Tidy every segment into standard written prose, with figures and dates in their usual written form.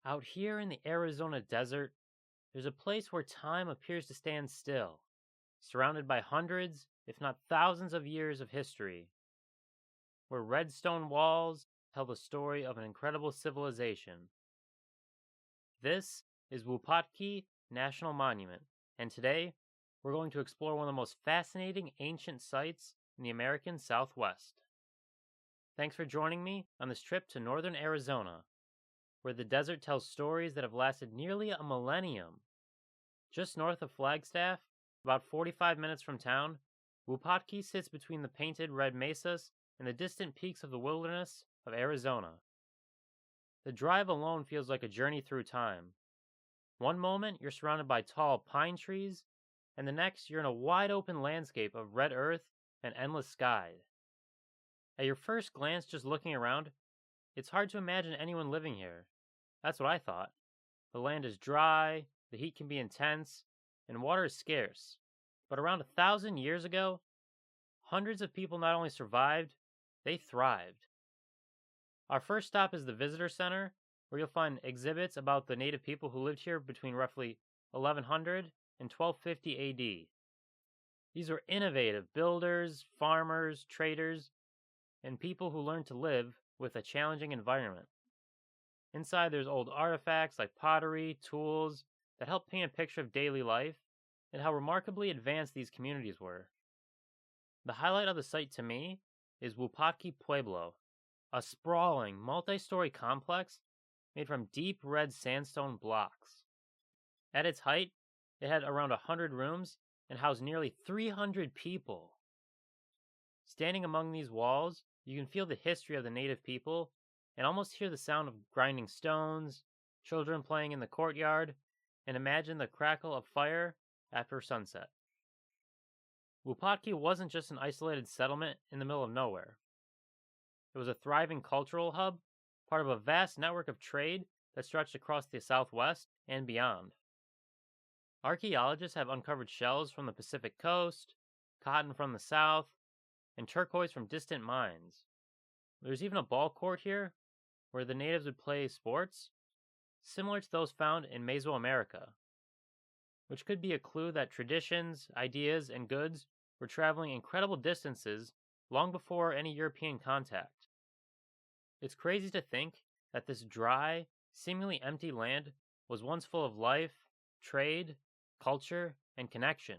Out here in the Arizona desert, there's a place where time appears to stand still, surrounded by hundreds, if not thousands of years of history, where red stone walls tell the story of an incredible civilization. This is Wupatki National Monument, and today we're going to explore one of the most fascinating ancient sites in the American Southwest. Thanks for joining me on this trip to northern Arizona, where the desert tells stories that have lasted nearly a millennium. Just north of Flagstaff, about 45 minutes from town, Wupatki sits between the painted red mesas and the distant peaks of the wilderness of Arizona. The drive alone feels like a journey through time. One moment you're surrounded by tall pine trees, and the next you're in a wide open landscape of red earth and endless sky. At your first glance, just looking around, it's hard to imagine anyone living here. That's what I thought. The land is dry, the heat can be intense, and water is scarce. But around 1,000 years ago, hundreds of people not only survived, they thrived. Our first stop is the Visitor Center, where you'll find exhibits about the native people who lived here between roughly 1100 and 1250 AD. These were innovative builders, farmers, traders, and people who learned to live with a challenging environment. Inside, there's old artifacts like pottery, tools that help paint a picture of daily life and how remarkably advanced these communities were. The highlight of the site to me is Wupatki Pueblo, a sprawling, multi-story complex made from deep red sandstone blocks. At its height, it had around 100 rooms and housed nearly 300 people. Standing among these walls, you can feel the history of the native people and almost hear the sound of grinding stones, children playing in the courtyard, and imagine the crackle of fire after sunset. Wupatki wasn't just an isolated settlement in the middle of nowhere. It was a thriving cultural hub, part of a vast network of trade that stretched across the Southwest and beyond. Archaeologists have uncovered shells from the Pacific coast, cotton from the south, and turquoise from distant mines. There's even a ball court here where the natives would play sports similar to those found in Mesoamerica, which could be a clue that traditions, ideas, and goods were traveling incredible distances long before any European contact. It's crazy to think that this dry, seemingly empty land was once full of life, trade, culture, and connection.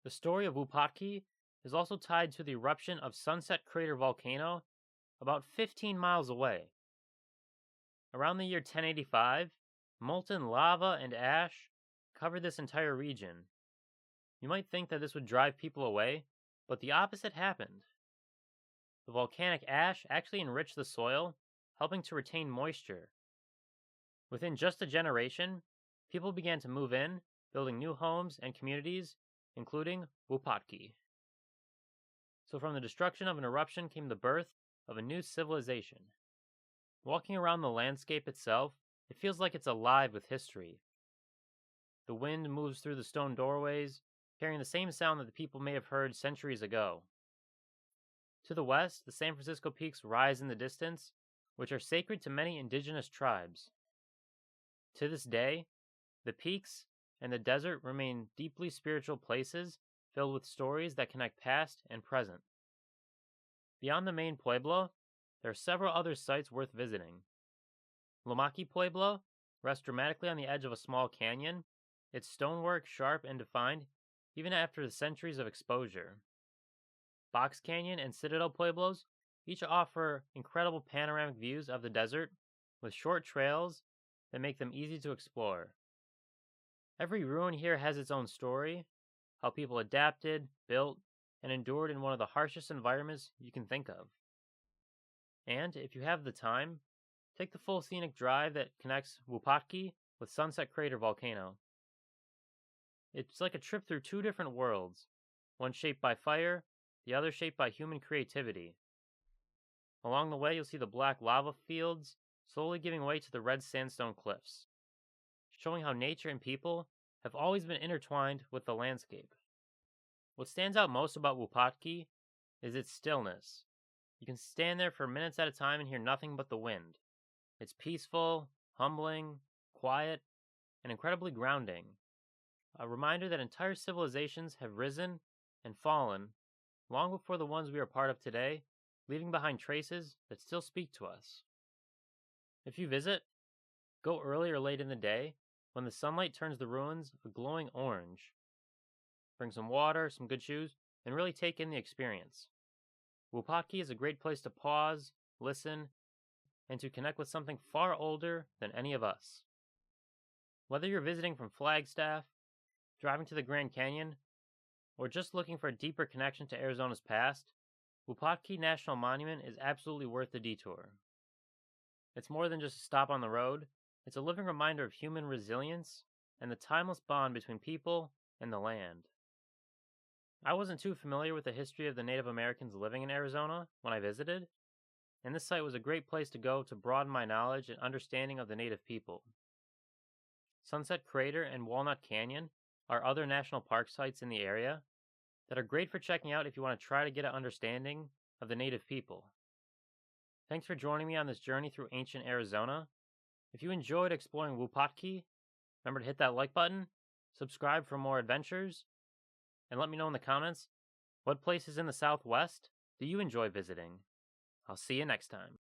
The story of Wupatki is also tied to the eruption of Sunset Crater volcano about 15 miles away. Around the year 1085, molten lava and ash covered this entire region. You might think that this would drive people away, but the opposite happened. The volcanic ash actually enriched the soil, helping to retain moisture. Within just a generation, people began to move in, building new homes and communities, including Wupatki. So from the destruction of an eruption came the birth of a new civilization. Walking around the landscape itself, it feels like it's alive with history. The wind moves through the stone doorways, carrying the same sound that the people may have heard centuries ago. To the west, the San Francisco peaks rise in the distance, which are sacred to many indigenous tribes. To this day, the peaks and the desert remain deeply spiritual places filled with stories that connect past and present. Beyond the main pueblo, there are several other sites worth visiting. Wupatki Pueblo rests dramatically on the edge of a small canyon, its stonework sharp and defined even after the centuries of exposure. Box Canyon and Citadel Pueblos each offer incredible panoramic views of the desert with short trails that make them easy to explore. Every ruin here has its own story, how people adapted, built, and endured in one of the harshest environments you can think of. And if you have the time, take the full scenic drive that connects Wupatki with Sunset Crater volcano. It's like a trip through two different worlds, one shaped by fire, the other shaped by human creativity. Along the way, you'll see the black lava fields slowly giving way to the red sandstone cliffs, showing how nature and people have always been intertwined with the landscape. What stands out most about Wupatki is its stillness. You can stand there for minutes at a time and hear nothing but the wind. It's peaceful, humbling, quiet, and incredibly grounding. A reminder that entire civilizations have risen and fallen long before the ones we are part of today, leaving behind traces that still speak to us. If you visit, go early or late in the day when the sunlight turns the ruins a glowing orange. Bring some water, some good shoes, and really take in the experience. Wupatki is a great place to pause, listen, and to connect with something far older than any of us. Whether you're visiting from Flagstaff, driving to the Grand Canyon, or just looking for a deeper connection to Arizona's past, Wupatki National Monument is absolutely worth the detour. It's more than just a stop on the road, it's a living reminder of human resilience and the timeless bond between people and the land. I wasn't too familiar with the history of the Native Americans living in Arizona when I visited, and this site was a great place to go to broaden my knowledge and understanding of the Native people. Sunset Crater and Walnut Canyon are other national park sites in the area that are great for checking out if you want to try to get an understanding of the Native people. Thanks for joining me on this journey through ancient Arizona. If you enjoyed exploring Wupatki, remember to hit that like button, subscribe for more adventures, and let me know in the comments what places in the Southwest do you enjoy visiting. I'll see you next time.